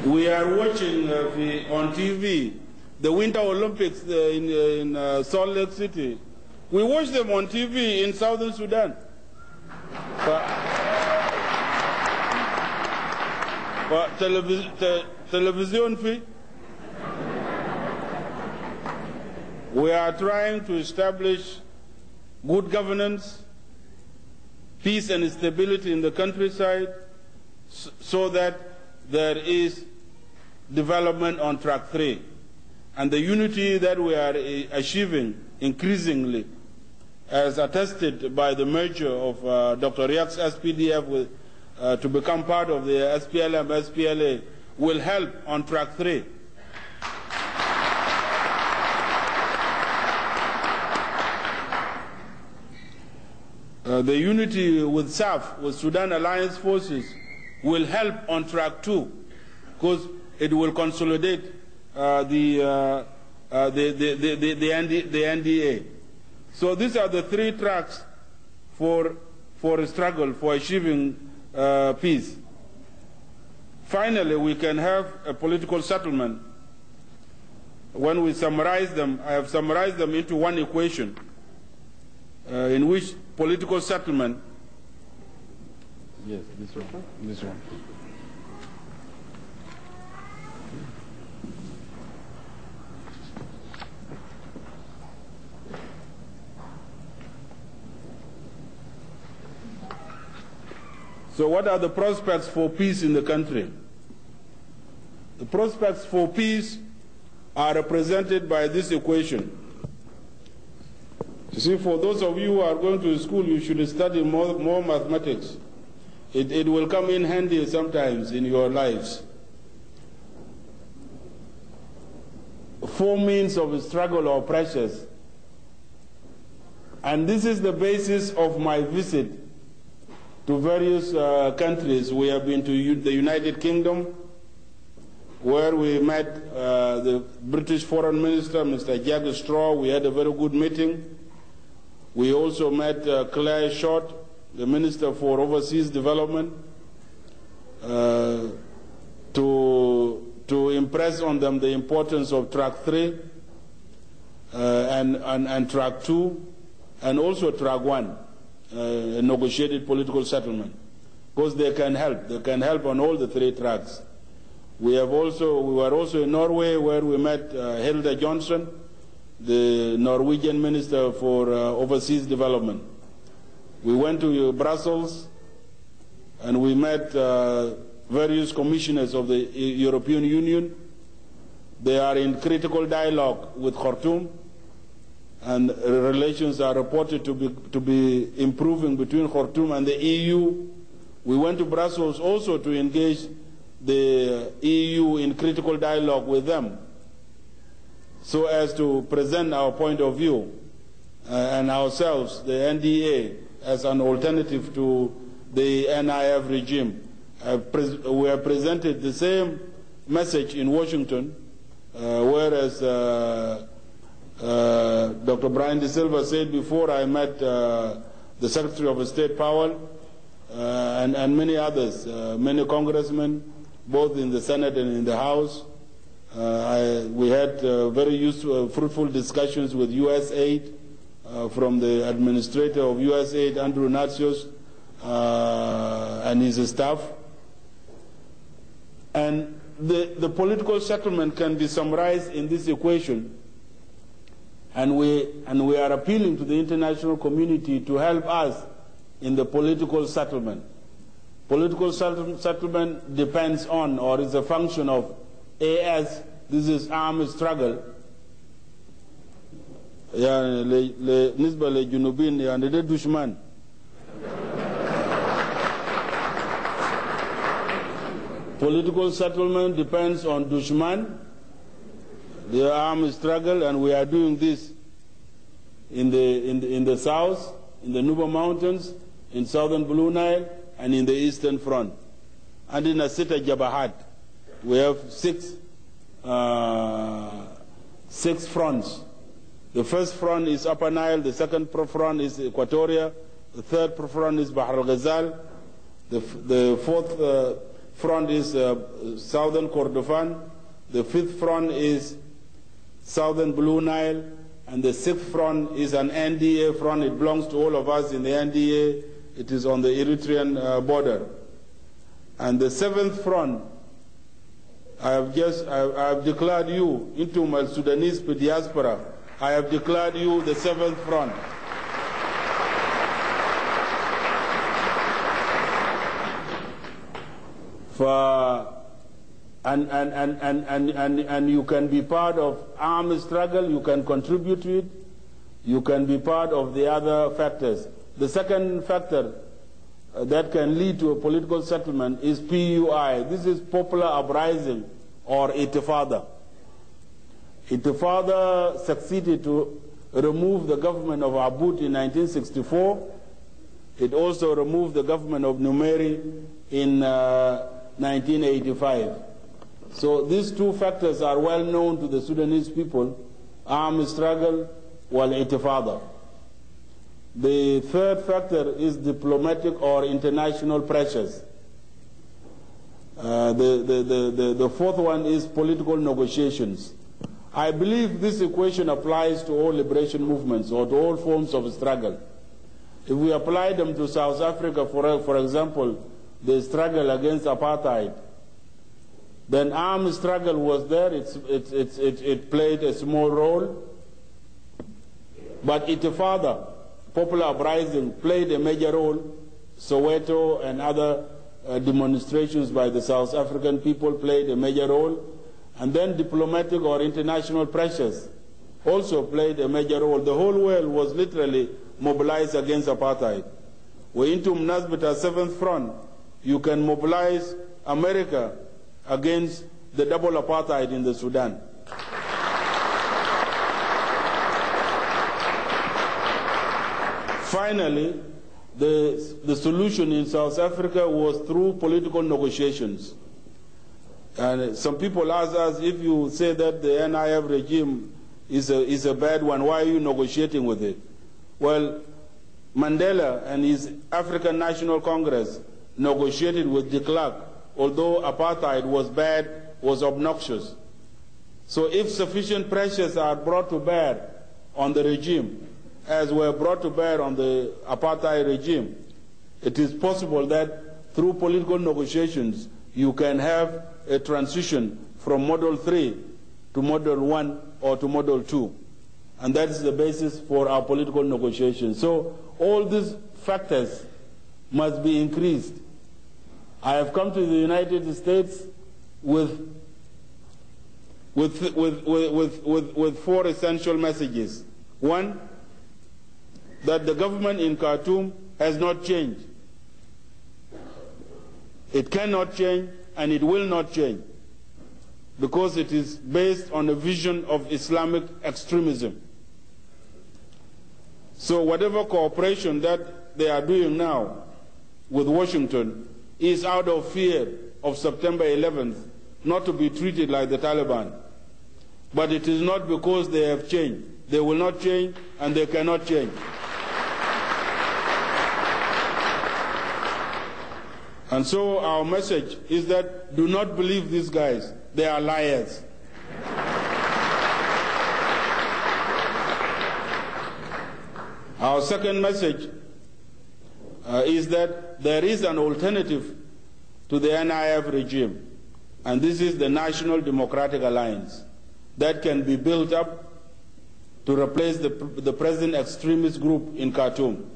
We are watching on TV the Winter Olympics in Salt Lake City. We watch them on TV in Southern Sudan. Television fee. We are trying to establish good governance, peace and stability in the countryside so that there is development on track 3. And the unity that we are achieving increasingly, as attested by the merger of Dr. Riak's SPDF with, to become part of the SPLM-SPLA, will help on track 3. The unity with SAF, with Sudan Alliance Forces, will help on track 2, because it will consolidate the NDA. So these are the 3 tracks for a struggle for achieving peace. Finally, we can have a political settlement. When we summarize them, I have summarized them into one equation in which political settlement. Yes, this one. This one. So what are the prospects for peace in the country? The prospects for peace are represented by this equation. You see, for those of you who are going to school, you should study more mathematics. It will come in handy sometimes in your lives. 4 means of struggle or pressures. And this is the basis of my visit to various countries. We have been to the United Kingdom, where we met the British Foreign Minister, Mr. Jack Straw. We had a very good meeting. We also met Claire Short, the Minister for Overseas Development, to impress on them the importance of track 3 and track 2, and also track 1, a negotiated political settlement, because they can help. They can help on all the 3 tracks. We were also in Norway, where we met Hilda Johnson, the Norwegian Minister for Overseas Development. We went to Brussels, and we met various commissioners of the European Union. They are in critical dialogue with Khartoum, and relations are reported to be improving between Khartoum and the EU. We went to Brussels also to engage the EU in critical dialogue with them, so as to present our point of view and ourselves, the NDA, as an alternative to the NIF regime. We have presented the same message in Washington, whereas Dr. Brian De Silva said before, I met the Secretary of State Powell and many others, many congressmen, both in the Senate and in the House. We had very useful, fruitful discussions with USAID, from the administrator of USAID, Andrew Natsios, and his staff. And the political settlement can be summarized in this equation, and we are appealing to the international community to help us in the political settlement. Political settlement depends on, or is a function of, AS, this is armed struggle. Nisba le Junubin and the Dushman. Political settlement depends on Dushman, the armed struggle, and we are doing this in the south, in the Nuba Mountains, in southern Blue Nile and in the Eastern Front. And in Asita Jabhat, we have six fronts. The first front is Upper Nile, the second front is Equatoria, the third front is Bahr al-Ghazal, the fourth front is southern Kordofan, the fifth front is southern Blue Nile, and the sixth front is an NDA front. It belongs to all of us in the NDA. It is on the Eritrean border. And the seventh front, I have declared you into my Sudanese diaspora. I have declared you the seventh front. And you can be part of armed struggle, you can contribute to it, you can be part of the other factors. The second factor that can lead to a political settlement is PUI. This is popular uprising or Intifada. Intifada succeeded to remove the government of Abud in 1964. It also removed the government of Numeri in 1985. So these two factors are well known to the Sudanese people, armed struggle wal Intifada. The third factor is diplomatic or international pressures. The fourth one is political negotiations. I believe this equation applies to all liberation movements or to all forms of struggle. If we apply them to South Africa, for example, the struggle against apartheid, then armed struggle was there, it played a small role, but Intifada, popular uprising, played a major role. Soweto and other demonstrations by the South African people played a major role. And then diplomatic or international pressures also played a major role. The whole world was literally mobilized against apartheid. We're into Mnasbita 7th Front. You can mobilize America against the double apartheid in the Sudan. Finally, the solution in South Africa was through political negotiations. And some people ask us, if you say that the NIF regime is a bad one, why are you negotiating with it? Well, Mandela and his African National Congress negotiated with de Klerk, although apartheid was bad, was obnoxious. So if sufficient pressures are brought to bear on the regime, as were brought to bear on the apartheid regime, it is possible that through political negotiations you can have a transition from Model 3 to Model 1 or to Model 2. And that is the basis for our political negotiations. So all these factors must be increased. I have come to the United States with four essential messages. One, that the government in Khartoum has not changed. It cannot change and it will not change because it is based on a vision of Islamic extremism. So whatever cooperation that they are doing now with Washington is out of fear of September 11th, not to be treated like the Taliban. But it is not because they have changed. They will not change and they cannot change. And so our message is that do not believe these guys. They are liars. Our second message is that there is an alternative to the NIF regime, and this is the National Democratic Alliance that can be built up to replace the present extremist group in Khartoum.